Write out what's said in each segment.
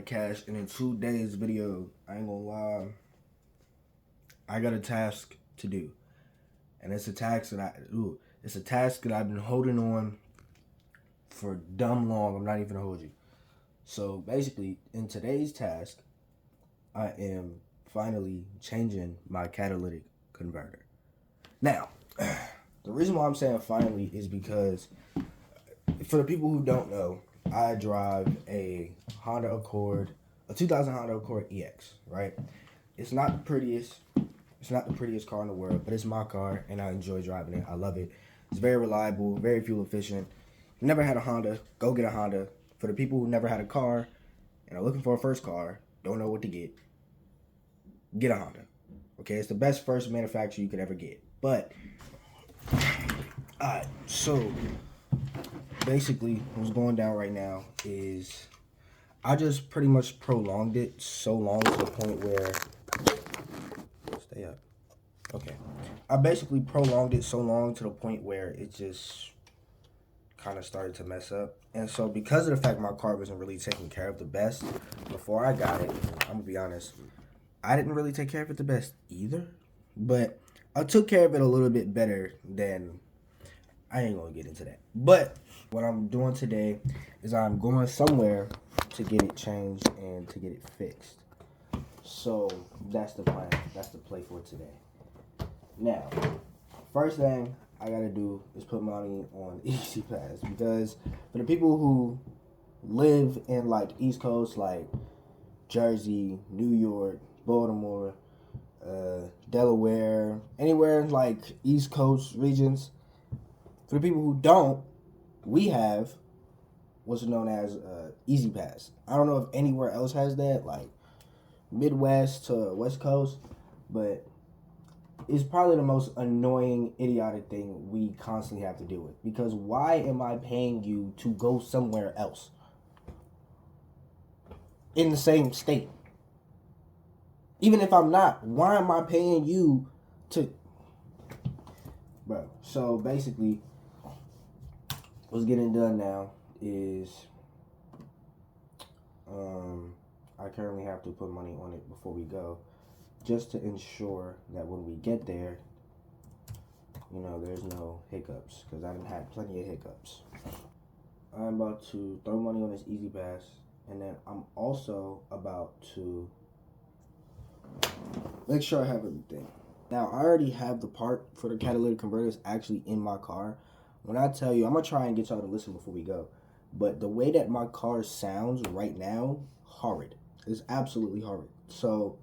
Cash, and in today's video, I ain't gonna lie, I got a task to do, and it's a task that I've been holding on for dumb long. I'm not even gonna hold you. So basically, in today's task, I am finally changing my catalytic converter. Now, the reason why I'm saying finally is because, for the people who don't know, I drive a Honda Accord, a 2000 Honda Accord EX, right? It's not the prettiest car in the world, but it's my car, and I enjoy driving it. I love it. It's very reliable, very fuel efficient. If you never had a Honda, go get a Honda. For the people who never had a car and are looking for a first car, don't know what to get a Honda. Okay, it's the best first manufacturer you could ever get. But, alright, so basically what's going down right now is I just pretty much prolonged it so long to the point where, stay up. Okay. I basically prolonged it so long to the point where it just kind of started to mess up. And so because of the fact my car wasn't really taken care of the best before I got it, I'm gonna be honest, I didn't really take care of it the best either. But I took care of it a little bit better than, I ain't gonna get into that. But what I'm doing today is I'm going somewhere to get it changed and to get it fixed. So that's the plan. That's the play for today. Now, first thing I gotta do is put money on Easy Pass, because for the people who live in like East Coast, like Jersey, New York, Baltimore, Delaware, anywhere like East Coast regions, for the people who don't, we have what's known as Easy Pass. I don't know if anywhere else has that, like Midwest to West Coast, but it's probably the most annoying, idiotic thing we constantly have to deal with. Because why am I paying you to go somewhere else in the same state? Even if I'm not, why am I paying you to... Bro, so basically, what's getting done now is I currently have to put money on it before we go, just to ensure that when we get there, you know, there's no hiccups, because I done had plenty of hiccups. I'm about to throw money on this Easy Pass, and then I'm also about to make sure I have everything. Now, I already have the part for the catalytic converters actually in my car. When I tell you, I'm going to try and get y'all to listen before we go, but the way that my car sounds right now, horrid. It's absolutely horrid. So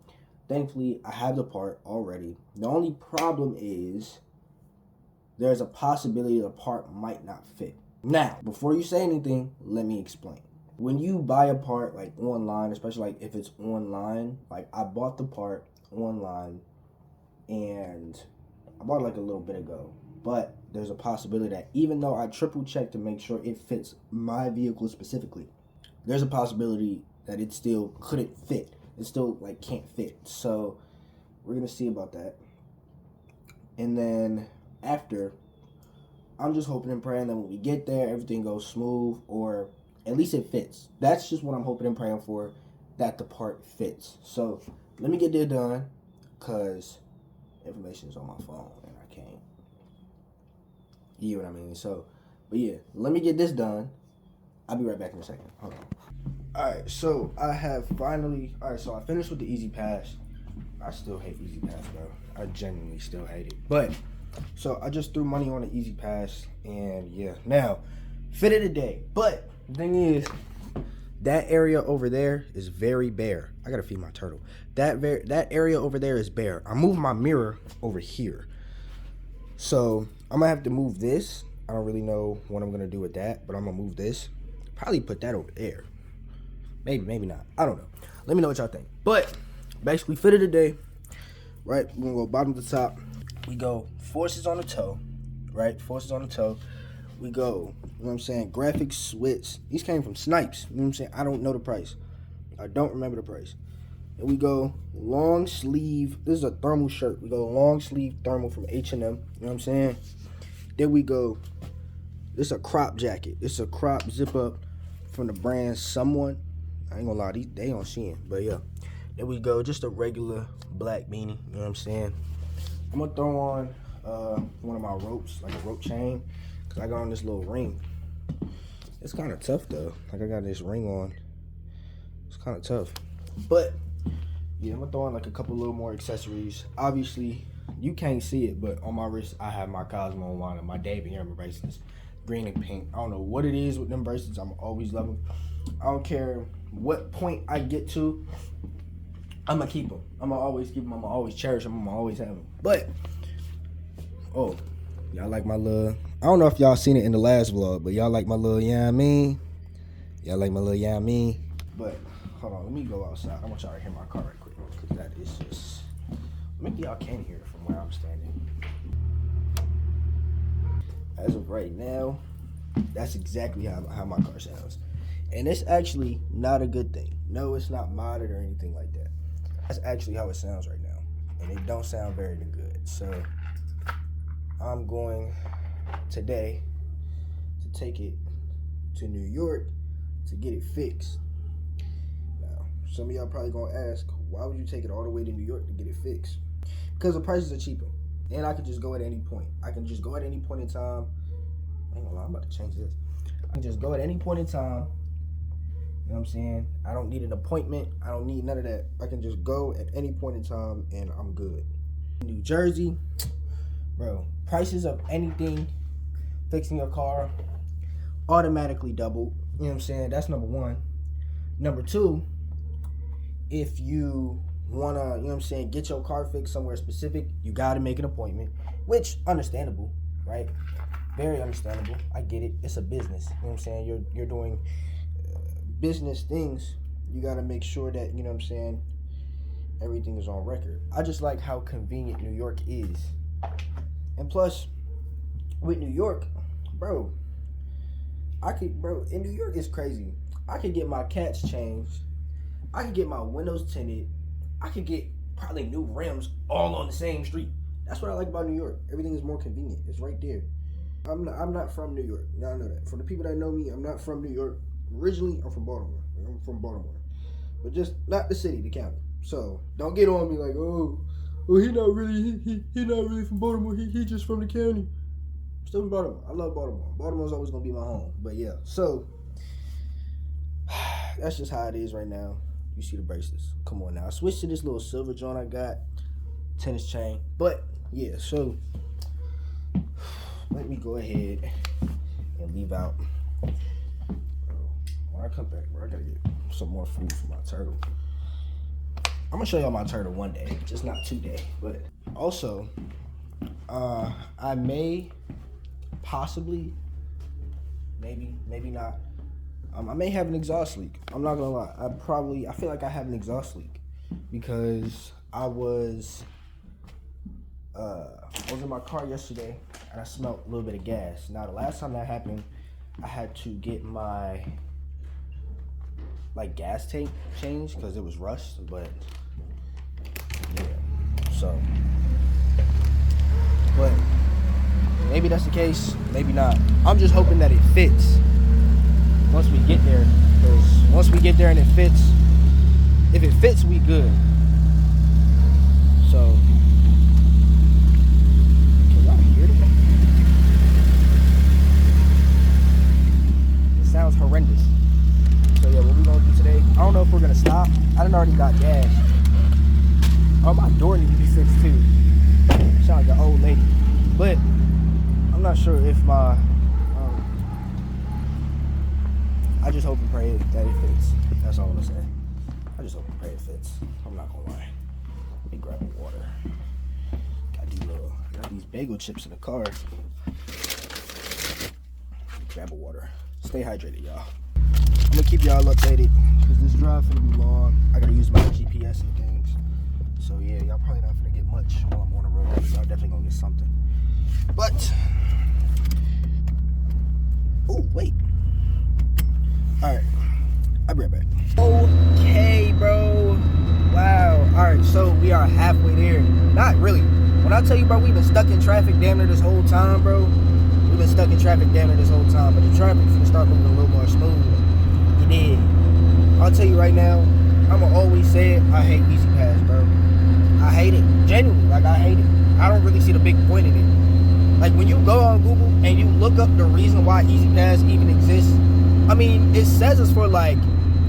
thankfully, I have the part already. The only problem is there's a possibility the part might not fit. Now, before you say anything, let me explain. When you buy a part like online, especially like if it's online, like I bought the part online and I bought it like a little bit ago. But there's a possibility that even though I triple checked to make sure it fits my vehicle specifically, there's a possibility that it still couldn't fit. It still like can't fit. So we're gonna see about that. And then after, I'm just hoping and praying that when we get there, everything goes smooth, or at least it fits. That's just what I'm hoping and praying for, that the part fits. So let me get this done, because information is on my phone and I can't. You know what I mean? So, but yeah, let me get this done. I'll be right back in a second. Hold on. Alright, so I finished with the Easy Pass. I still hate Easy Pass, bro. I genuinely still hate it. But, so I just threw money on the Easy Pass, and yeah. Now, fit of the day. But, the thing is, that area over there is very bare. I gotta feed my turtle. That area over there is bare. I moved my mirror over here. So, I'm gonna have to move this. I don't really know what I'm gonna do with that, but I'm gonna move this. Probably put that over there. Maybe not. I don't know. Let me know what y'all think. But basically, fit of the day, right? We're gonna go bottom to top. We go forces on the toe, right? Forces on the toe. We go, you know what I'm saying? Graphic switch. These came from Snipes. You know what I'm saying? I don't know the price. I don't remember the price. And we go long sleeve. This is a thermal shirt. We go long sleeve thermal from H&M. You know what I'm saying? Then we go, this is a crop jacket. It's a crop zip up from the brand Someone. I ain't gonna lie, they on Shein. But yeah, there we go. Just a regular black beanie. You know what I'm saying? I'm gonna throw on one of my ropes, like a rope chain, cause I got on this little ring. It's kind of tough though. Like I got this ring on. It's kind of tough. But yeah, I'm gonna throw on like a couple little more accessories. Obviously, you can't see it, but on my wrist I have my Cosmo and Wanda, my David Hammer bracelets, green and pink. I don't know what it is with them bracelets. I'm always love them. I don't care what point I get to. I'm gonna keep them. I'm gonna always keep them. I'm gonna always cherish them. I'm gonna always have them. But oh, y'all like my little. I don't know if y'all seen it in the last vlog, but y'all like my little, you know what I mean? Y'all like my little, you know what I mean? But hold on, let me go outside. I want y'all to hear my car right quick, because that is just, maybe y'all can hear it from where I'm standing. As of right now, that's exactly how my car sounds. And it's actually not a good thing. No, it's not modded or anything like that. That's actually how it sounds right now. And it don't sound very good. So I'm going today to take it to New York to get it fixed. Now, some of y'all probably gonna ask, why would you take it all the way to New York to get it fixed? Because the prices are cheaper. And I can just go at any point. I can just go at any point in time. I ain't gonna lie, I'm about to change this. I can just go at any point in time. You know what I'm saying? I don't need an appointment. I don't need none of that. I can just go at any point in time and I'm good. New Jersey, bro, prices of anything fixing your car automatically doubled. You know what I'm saying? That's number one. Number two, if you wanna, you know what I'm saying, get your car fixed somewhere specific, you gotta make an appointment, which understandable, right? Very understandable. I get it. It's a business. You know what I'm saying? You're doing business things. You gotta make sure that, you know what I'm saying, everything is on record. I just like how convenient New York is. And plus, with New York, bro, in New York it's crazy. I could get my cats changed. I could get my windows tinted. I could get probably new rims all on the same street. That's what I like about New York. Everything is more convenient. It's right there. I'm not from New York. Y'all know that. For the people that know me, I'm not from New York. Originally, I'm from Baltimore. But just not the city, the county. So don't get on me like, oh, he not really from Baltimore. He just from the county. I'm still from Baltimore. I love Baltimore. Baltimore's always gonna be my home. But yeah, so that's just how it is right now. You see the bracelets. Come on now. I switched to this little silver joint I got. Tennis chain. But yeah, so let me go ahead and leave out. When I come back, bro, I gotta get some more food for my turtle. I'm gonna show y'all my turtle one day, just not today. But also, I may possibly, maybe not, I may have an exhaust leak. I'm not gonna lie. I feel like I have an exhaust leak because I was in my car yesterday and I smelled a little bit of gas. Now the last time that happened, I had to get my gas tank changed because it was rust. But yeah, so, but maybe that's the case, maybe not. I'm just hoping that it fits once we get there, because once we get there and it fits, if it fits, we good. So, can y'all hear that? It sounds horrendous. So yeah, what we gonna do today, I don't know if we're gonna stop. I done already got gas. Oh, my door needs to be fixed too. Sound like an old lady. But I'm not sure if my I just hope and pray that it fits. That's all I'm gonna say. I just hope and pray it fits. I'm not gonna lie. Let me grab a water. Got these bagel chips in the car. Grab a water. Stay hydrated, y'all. I'm gonna keep y'all updated because this drive gonna be long. I gotta use my GPS and things. So yeah, y'all probably not gonna get much while I'm on the road. Y'all definitely gonna get something. But oh wait. Alright, I'll be right back. Okay, bro. Wow. Alright, so we are halfway there. Not really. When I tell you, bro, we've been stuck in traffic damn near this whole time, bro. We've been stuck in traffic damn near this whole time. But the traffic's gonna start moving a little more smooth. You did. I'll tell you right now, I'ma always say it, I hate Easy Pass, bro. I hate it. Genuinely, like I hate it. I don't really see the big point in it. Like when you go on Google and you look up the reason why Easy Pass even exists, I mean, it says it's for like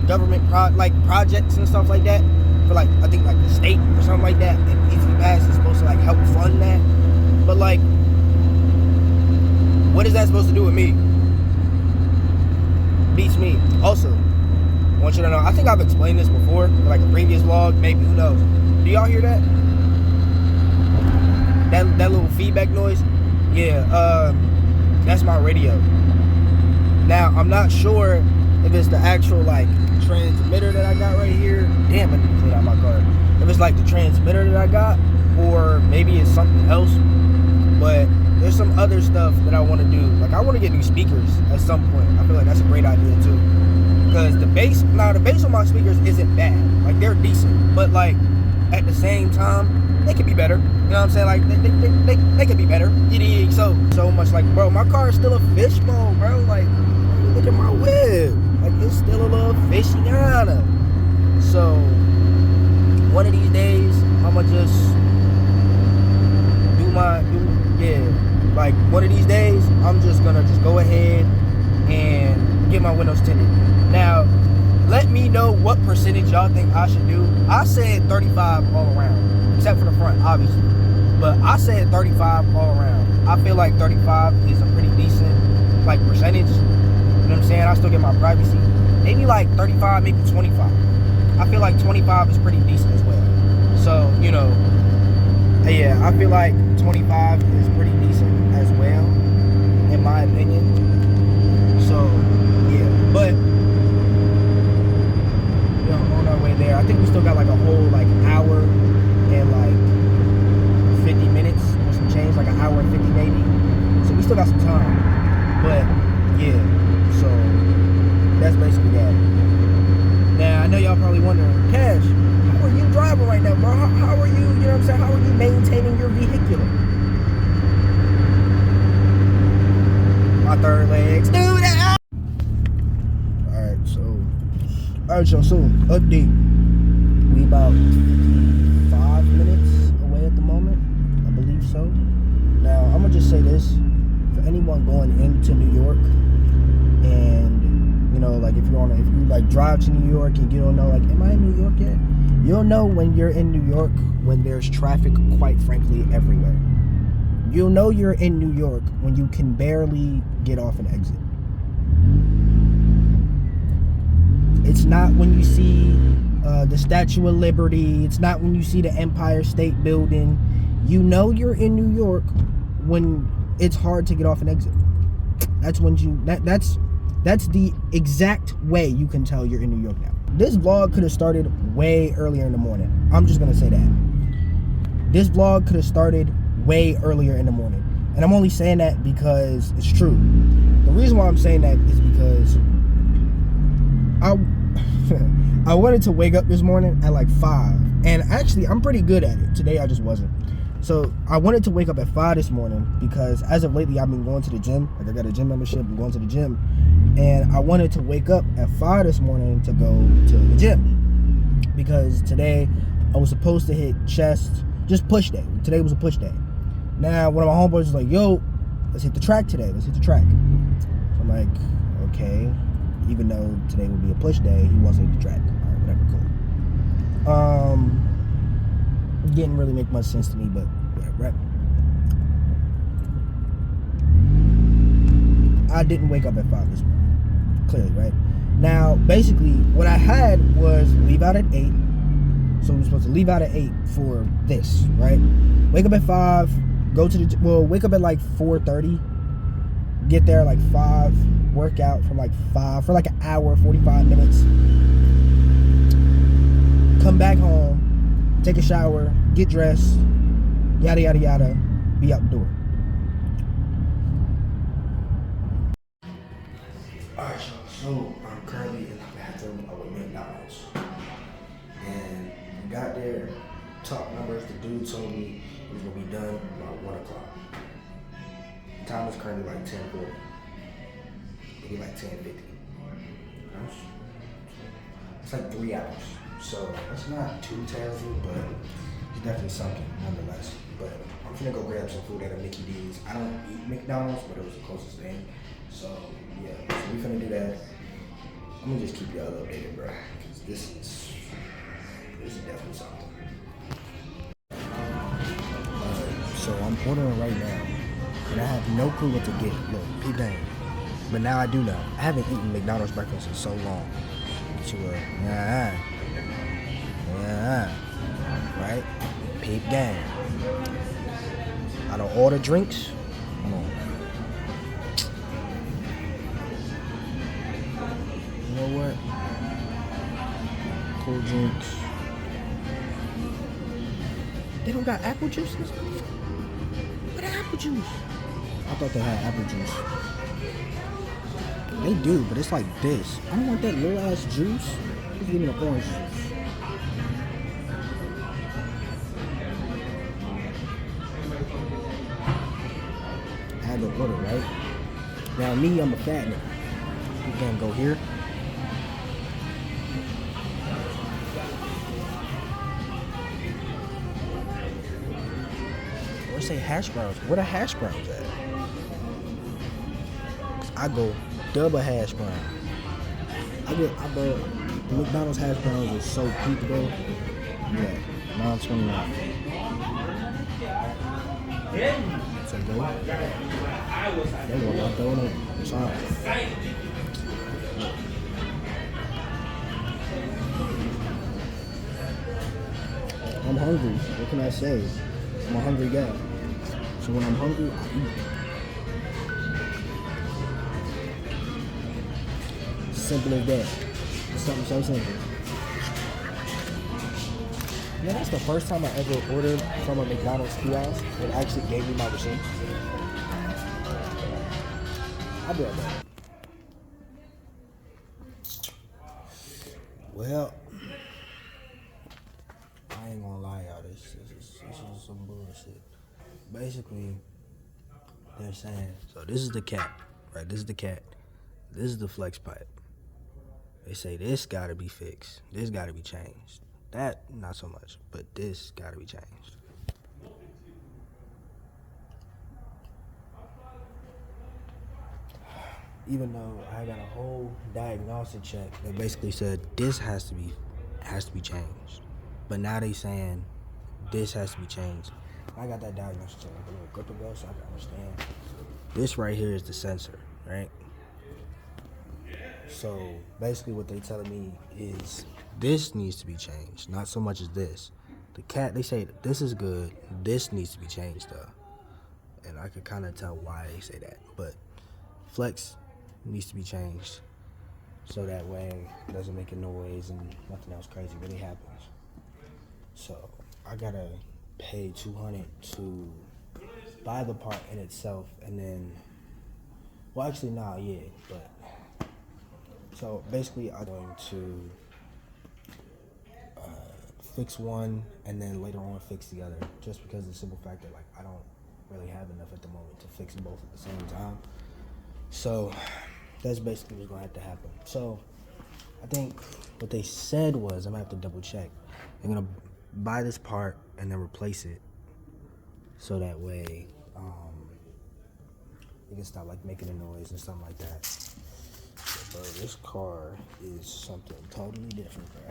government projects and stuff like that. For like, I think like the state or something like that. And Easy Pass is supposed to like help fund that. But like, what is that supposed to do with me? Beats me. Also, I want you to know, I think I've explained this before, in like a previous vlog, maybe, who knows. Do y'all hear that? That little feedback noise? Yeah, that's my radio. Now, I'm not sure if it's the actual like transmitter that I got right here. Damn, I need to clean out my car. If it's like the transmitter that I got, or maybe it's something else. But there's some other stuff that I want to do. Like I want to get new speakers at some point. I feel like that's a great idea too. Because the bass on my speakers isn't bad. Like they're decent, but like at the same time, they could be better. You know what I'm saying? Like they could be better. It is so much. Like, bro, my car is still a fishbowl, bro. Like, look at my whip. Like it's still a little fishiana. So one of these days, I'ma just like one of these days, I'm just gonna go ahead and get my windows tinted. Now, let me know what percentage y'all think I should do. I said 35 all around, except for the front, obviously. But I said 35 all around. I feel like 35 is a pretty decent like percentage. You know what I'm saying? I still get my privacy. Maybe like 35, maybe 25. I feel like 25 is pretty decent as well. So, you know, yeah, I feel like 25 is pretty decent as well, in my opinion. So, yeah, but you know, on our way there, I think we still got like a whole like hour and like 50 minutes or some change, like an hour and 50 maybe. So we still got some time. But yeah, so that's basically that. Now I know y'all probably wondering, Cash, how are you driving right now, bro? How are you, you know what I'm saying? How are you maintaining your vehicle? My third legs. Do that! Alright, y'all, so, update. We about 5 minutes away at the moment. I believe so. Now, I'm gonna just say this. For anyone going into New York, and, you know, like, if you like, drive to New York and you don't know, like, am I in New York yet? You'll know when you're in New York when there's traffic, quite frankly, everywhere. You'll know you're in New York when you can barely get off an exit. It's not when you see the Statue of Liberty. It's not when you see the Empire State Building. You know you're in New York when it's hard to get off an exit. That's when that's the exact way you can tell you're in New York now. This vlog could have started way earlier in the morning. I'm just gonna say that. This vlog could have started way earlier in the morning. And I'm only saying that because it's true. The reason why I'm saying that is because I wanted to wake up this morning at like 5. And actually, I'm pretty good at it. Today, I just wasn't. So, I wanted to wake up at 5 this morning because as of lately, I've been going to the gym. Like, I got a gym membership. I'm going to the gym. And I wanted to wake up at 5 this morning to go to the gym. Because today, I was supposed to hit chest, just push day. Today was a push day. Now, one of my homeboys was like, yo, let's hit the track today. Let's hit the track. So I'm like, okay. Even though today would be a push day, he wants to hit the track. All right, whatever, cool. Didn't really make much sense to me, but whatever, right? I didn't wake up at 5 this morning. Clearly, right? Now, basically, what I had was leave out at 8. So we were supposed to leave out at 8 for this, right? Wake up at 5. Go to the, wake up at like 4:30, get there like 5, work out from like 5 for like an hour, 45 minutes. Come back home, take a shower, get dressed, yada, yada, yada, be out the door. Alright, so I'm currently in the bathroom of a McDonald's. And we got there, top numbers, the dude told me it was gonna be done about 1 o'clock. The time is currently like 10:40. It'll be like 10:50. It's like 3 hours. So it's not too terrible, but it's definitely something nonetheless. But I'm finna go grab some food at a Mickey D's. I don't eat McDonald's, but it was the closest thing. So yeah, so we finna do that. I'm gonna just keep y'all updated, bro, because this is definitely something. So I'm ordering right now, and I have no clue what to get. Look, peep game. But now I do know. I haven't eaten McDonald's breakfast in so long. So, right? Peep game. I don't order drinks. Hold on. You know what? Cool drinks. They don't got apple juice in this motherfucker? What apple juice? I thought they had apple juice. They do, but it's like this. I don't want that little ass juice. Just give me the orange juice. I had to order, right? Now me, I'm a fat nigga. You can't go here. Or say hash browns. Where the hash browns at? I go double hash brown. Bro, McDonald's hash browns are so cheap, bro. Yeah, $9.29. So go. They want my donut. Sorry. I'm hungry. What can I say? I'm a hungry guy. So when I'm hungry, I eat. Simple as that. It's something so simple. Yeah, that's the first time I ever ordered from a McDonald's kiosk that actually gave me my receipt. I'll be right back. Well, I ain't gonna lie, y'all. This is some bullshit. Basically, they're saying, so this is the cat, right? This is the cat. This is the flex pipe. They say this gotta be fixed. This gotta be changed. That, not so much, but this gotta be changed. Even though I got a whole diagnostic check that basically said this has to be changed. But now they saying this has to be changed. I got that diagnostic check like a little grip ago, so I can understand. This right here is the sensor, right? So basically what they telling me is this needs to be changed, not so much as this. The cat, they say this is good, this needs to be changed though. And I could kind of tell why they say that. But flex needs to be changed so that way it doesn't make a noise and nothing else crazy really happens. So I gotta pay $200 to buy the part in itself, and then, well, actually, nah, yeah, but so basically I'm going to fix one and then later on fix the other, just because of the simple fact that like I don't really have enough at the moment to fix both at the same time. So that's basically what's gonna have to happen. So I think what they said was, I'm gonna have to double check, they're gonna buy this part and then replace it so that way it can stop like making a noise and something like that. Bro, this car is something totally different, bro.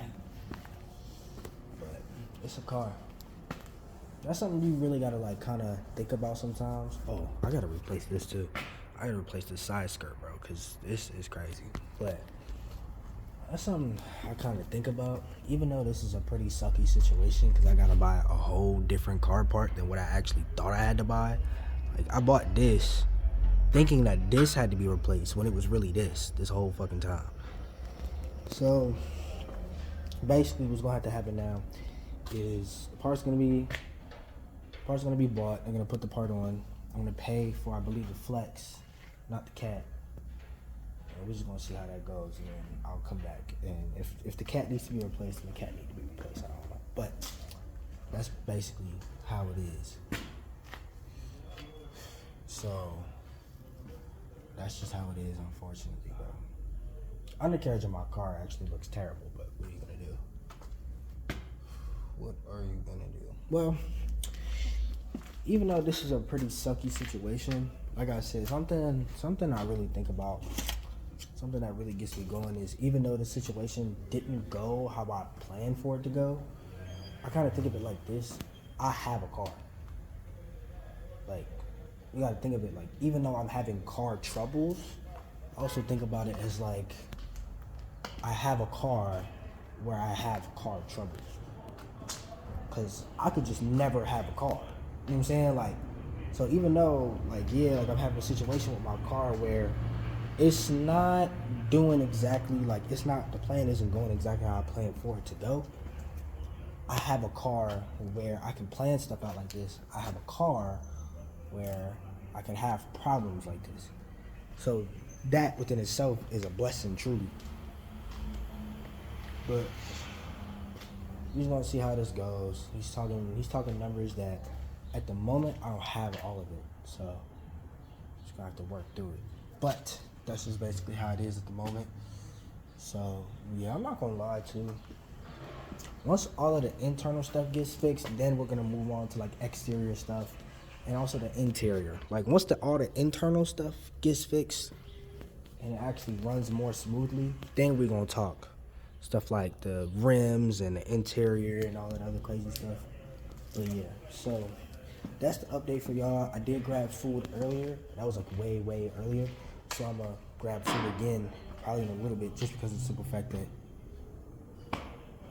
But it's a car. That's something you really gotta like kind of think about sometimes. Oh, I gotta replace this too. I gotta replace the side skirt, bro, because this is crazy. But that's something I kind of think about, even though this is a pretty sucky situation because I gotta buy a whole different car part than what I actually thought I had to buy. Like, I bought this thinking that this had to be replaced when it was really this whole fucking time. So basically what's gonna have to happen now is the part's gonna be bought. I'm gonna put the part on. I'm gonna pay for, I believe, the flex, not the cat. And we're just gonna see how that goes, and then I'll come back. And if the cat needs to be replaced, then the cat needs to be replaced. I don't know, but that's basically how it is. So that's just how it is, unfortunately, bro. Undercarriage of my car actually looks terrible, but what are you gonna do? What are you gonna do? Well, even though this is a pretty sucky situation, like I said, something I really think about, something that really gets me going is, even though the situation didn't go how I planned for it to go, I kind of think of it like this: I have a car. Like, you gotta think of it like, even though I'm having car troubles, I also think about it as like, I have a car where I have car troubles. Cause I could just never have a car. You know what I'm saying? Like, so even though, like, yeah, like I'm having a situation with my car where it's not doing exactly, like, it's not, the plan isn't going exactly how I planned for it to go. I have a car where I can plan stuff out like this. I have a car where I can have problems like this. So that within itself is a blessing, truly. But we're just gonna see how this goes. He's talking numbers that at the moment I don't have all of it. So just gonna have to work through it. But that's just basically how it is at the moment. So yeah, I'm not gonna lie to you. Once all of the internal stuff gets fixed, then we're gonna move on to like exterior stuff and also the interior. Like once all the internal stuff gets fixed and it actually runs more smoothly, then we're gonna talk stuff like the rims and the interior and all that other crazy stuff. But yeah, so that's the update for y'all. I did grab food earlier. That was like way earlier. So I'm gonna grab food again probably in a little bit, just because of the simple fact that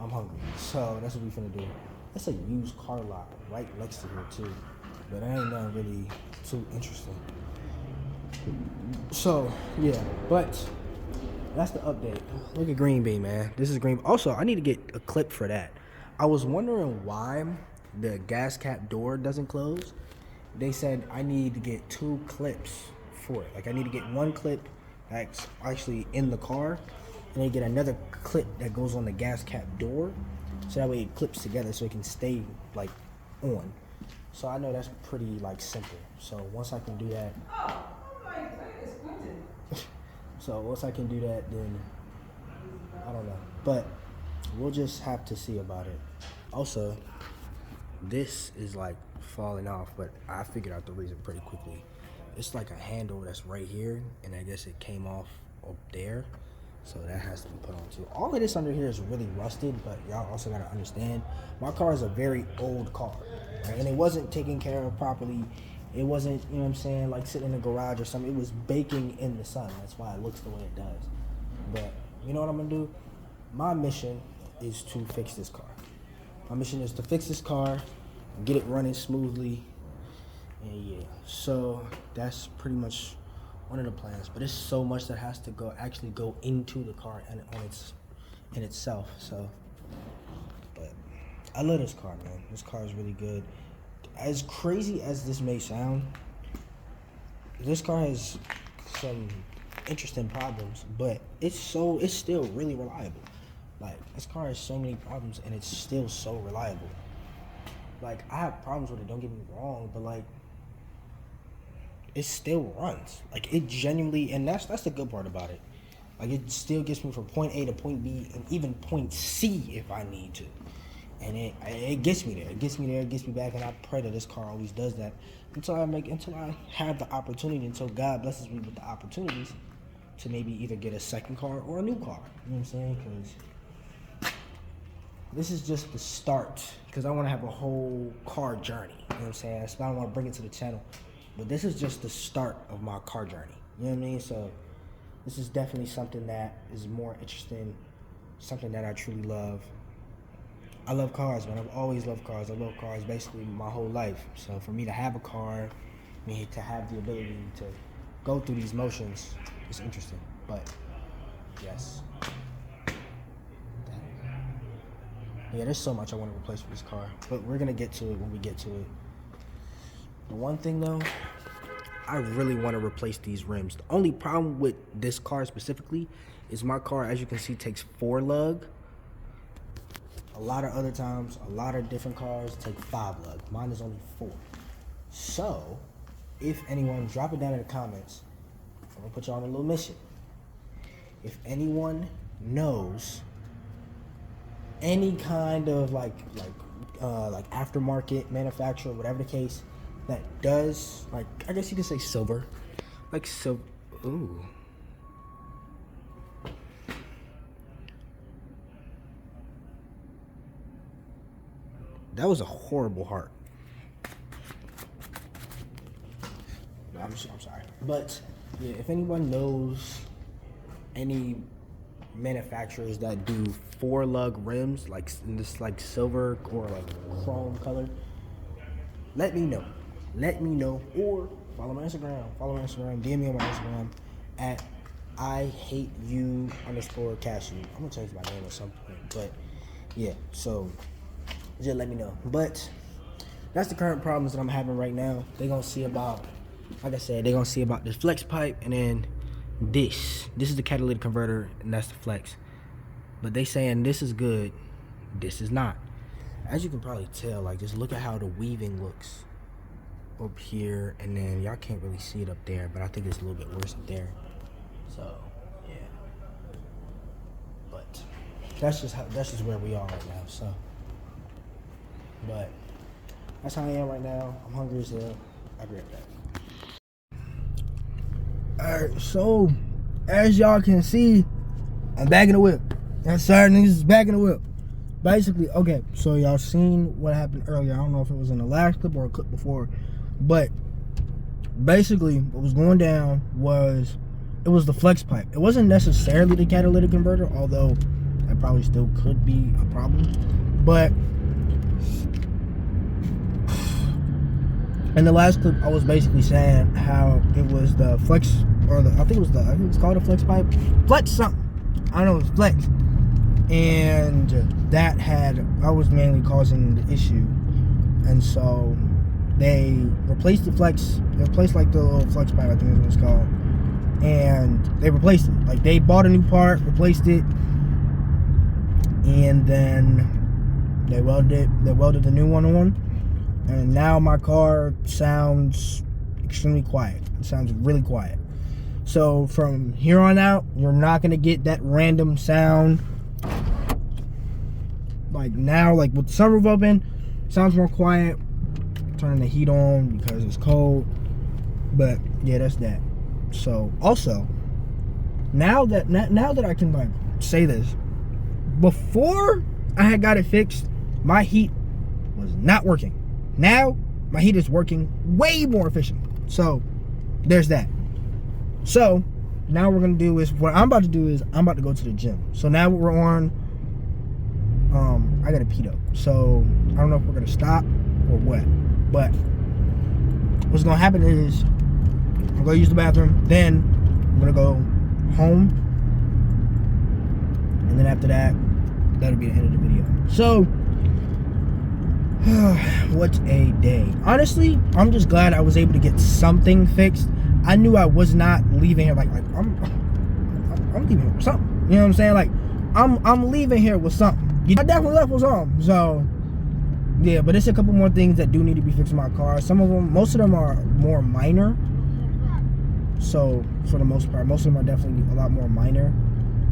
I'm hungry. So that's what we finna do. That's a used car lot right next to here too, but that ain't nothing really too interesting. So yeah, but that's the update. Look at Green Bay, man. This is Green. Also, I need to get a clip for that. I was wondering why the gas cap door doesn't close. They said I need to get 2 clips for it. Like I need to get 1 clip that's actually in the car, and then get another clip that goes on the gas cap door, so that way it clips together so it can stay like on. So I know that's pretty like simple. So once I can do that. So once I can do that, then I don't know. But we'll just have to see about it. Also, this is like falling off, but I figured out the reason pretty quickly. It's like a handle that's right here, and I guess it came off up there. So that has to be put on too. All of this under here is really rusted, but y'all also gotta understand, my car is a very old car, right? And it wasn't taken care of properly. It wasn't, you know what I'm saying, like sitting in the garage or something. It was baking in the sun. That's why it looks the way it does. But you know what I'm gonna do? My mission is to fix this car. My mission is to fix this car, get it running smoothly, and yeah. So that's pretty much one of the plans. But there's so much that has to actually go into the car and in itself. So, but I love this car, man. This car is really good. As crazy as this may sound, this car has some interesting problems, but it's still really reliable. Like, this car has so many problems and it's still so reliable. Like, I have problems with it, don't get me wrong, but like, it still runs. Like, it genuinely, and that's the good part about it. Like, it still gets me from point A to point B and even point C if I need to. And it gets me there. It gets me back, and I pray that this car always does that until I have the opportunity, until God blesses me with the opportunities to maybe either get a second car or a new car. You know what I'm saying? Because this is just the start, because I want to have a whole car journey. You know what I'm saying? So I don't want to bring it to the channel, but this is just the start of my car journey. You know what I mean? So this is definitely something that is more interesting, something that I truly love. I love cars, man. I've always loved cars. I love cars basically my whole life. So for me to have a car, me to have the ability to go through these motions, it's interesting. But yes. Yeah, there's so much I want to replace with this car, but we're gonna get to it when we get to it. The one thing though, I really want to replace these rims. The only problem with this car specifically is my car, as you can see, takes 4 lug. A lot of other times, a lot of different cars take 5 lug. Mine is only 4. So, if anyone, drop it down in the comments. I'm gonna put you on a little mission. if anyone knows any kind of like aftermarket manufacturer, whatever the case, that does, like, I guess you could say silver, like silver. Ooh. That was a horrible heart. I'm sorry. But yeah, if anyone knows any manufacturers that do 4-lug rims, like in this like silver or like chrome color, let me know. Or follow my Instagram. DM me on my Instagram at IHateYou_cashew. I'm gonna change my name at some point, but yeah. So just let me know. But that's the current problems that I'm having right now. They're gonna see about, like I said, they're gonna see about this flex pipe, and then this is the catalytic converter, and that's the flex. But they saying this is good, this is not. As you can probably tell, like, just look at how the weaving looks up here, and then y'all can't really see it up there, but I think it's a little bit worse up there. So yeah, but that's just where we are right now. So, but that's how I am right now. I'm hungry as hell. I'll be right back. Alright, so as y'all can see, I'm back in the whip. Yes, sir, niggas is back in the whip. Basically, okay, so y'all seen what happened earlier. I don't know if it was in the last clip or a clip before, but basically what was going down was, it was the flex pipe. It wasn't necessarily the catalytic converter, although that probably still could be a problem. But in the last clip, I was basically saying how it was the flex, or I think it was called a flex pipe, flex something. I don't know, it was flex, and that was mainly causing the issue. And so they replaced the flex. They replaced like the little flex pipe, I think is what it's called, and they replaced it. Like, they bought a new part, replaced it, and then they welded the new one on. And now my car sounds extremely quiet. It sounds really quiet. So from here on out, you're not gonna get that random sound. Like now, like with the sunroof open, sounds more quiet. Turning the heat on because it's cold. But yeah, that's that. So also, now that I can like say this, before I had got it fixed, my heat was not working. Now my heat is working way more efficient. So there's that. So now what I'm about to do is I'm about to go to the gym. So now we're on, I got a pedo. So I don't know if we're gonna stop or what, but what's gonna happen is I'm gonna use the bathroom, then I'm gonna go home, and then after that, that'll be the end of the video. So what a day. Honestly, I'm just glad I was able to get something fixed. I knew I was not leaving here like I'm leaving here with something. You know what I'm saying? Like I'm leaving here with something. I definitely left with something. So yeah, but there's a couple more things that do need to be fixed in my car. Most of them are more minor. So for the most part, most of them are definitely a lot more minor.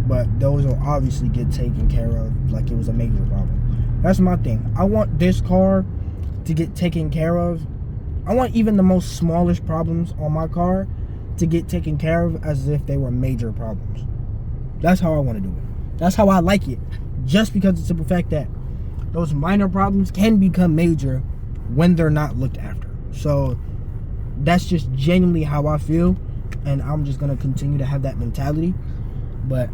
But those will obviously get taken care of like it was a major problem. That's my thing. I want this car to get taken care of. I want even the most smallest problems on my car to get taken care of as if they were major problems. That's how I want to do it. That's how I like it. Just because of the simple fact that those minor problems can become major when they're not looked after. So that's just genuinely how I feel, and I'm just going to continue to have that mentality. But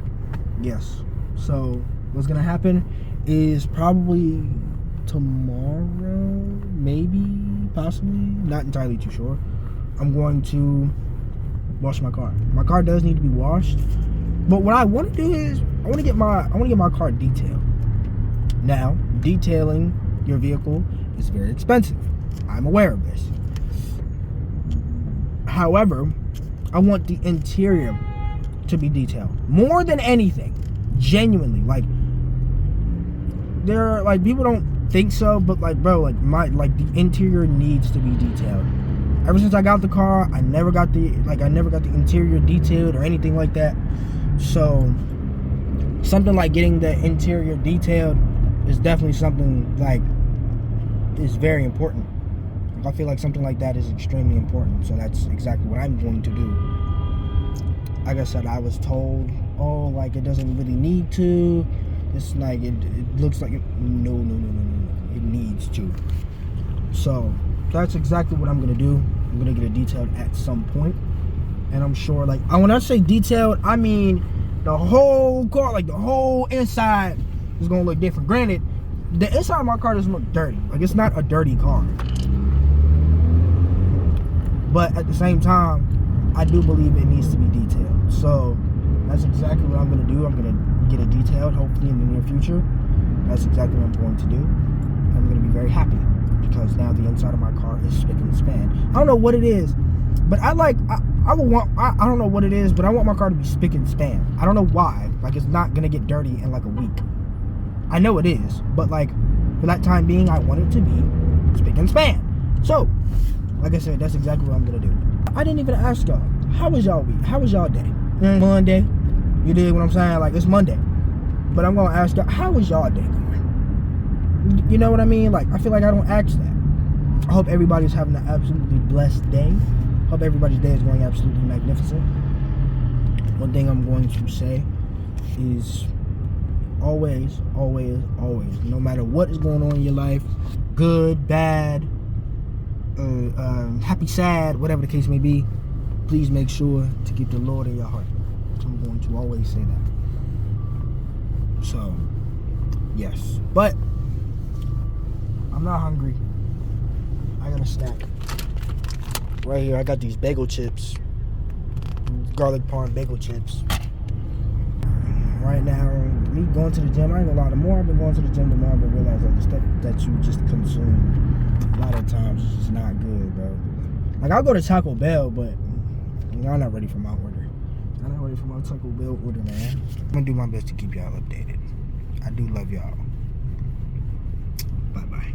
yes, so what's going to happen is probably tomorrow, maybe, possibly, not entirely too sure, I'm going to wash my car. My car does need to be washed, but what I want to do is I want to get my car detailed. Now, detailing your vehicle is very expensive. I'm aware of this. However, I want the interior to be detailed more than anything. Genuinely, like, there are, like, people don't think so, but like, bro, like the interior needs to be detailed. Ever since I got the car, I never got the interior detailed or anything like that. So something like getting the interior detailed is definitely something like is very important. I feel like something like that is extremely important. So that's exactly what I'm going to do. Like I said, I was told, oh, like it doesn't really need to. It's like it looks like it. No. It needs to. So that's exactly what I'm gonna do. I'm gonna get it detailed at some point, and I'm sure, like, when I say detailed, I mean the whole car, like the whole inside is gonna look different. Granted, the inside of my car doesn't look dirty. Like, it's not a dirty car, but at the same time, I do believe it needs to be detailed. So that's exactly what I'm gonna do. I'm gonna get it detailed, hopefully in the near future. That's exactly what I'm going to do. I'm gonna be very happy because now the inside of my car is spick and span. I don't know what it is, but I don't know what it is, but I want my car to be spick and span. I don't know why. Like, it's not gonna get dirty in like a week. I know it is, but like for that time being, I want it to be spick and span. So, like I said, that's exactly what I'm gonna do. I didn't even ask y'all, how was y'all week? How was y'all day? Monday. You dig what I'm saying? Like, it's Monday. But I'm gonna ask y'all, how was y'all day going? You know what I mean? Like, I feel like I don't ask that. I hope everybody's having an absolutely blessed day. Hope everybody's day is going absolutely magnificent. One thing I'm going to say is always, no matter what is going on in your life, good, bad, happy, sad, whatever the case may be, please make sure to keep the Lord in your heart. I'm going to always say that. So, yes. But I'm not hungry. I got a snack. Right here, I got these bagel chips. Garlic parm bagel chips. Right now, me going to the gym, I ain't gonna lie, the more I've been going to the gym, the more I've been realizing the stuff that you just consume a lot of times is just not good, bro. Like, I'll go to Taco Bell, but I'm not ready for my order. I'm not ready for my Taco Bell order, man. I'm gonna do my best to keep y'all updated. I do love y'all. Bye-bye.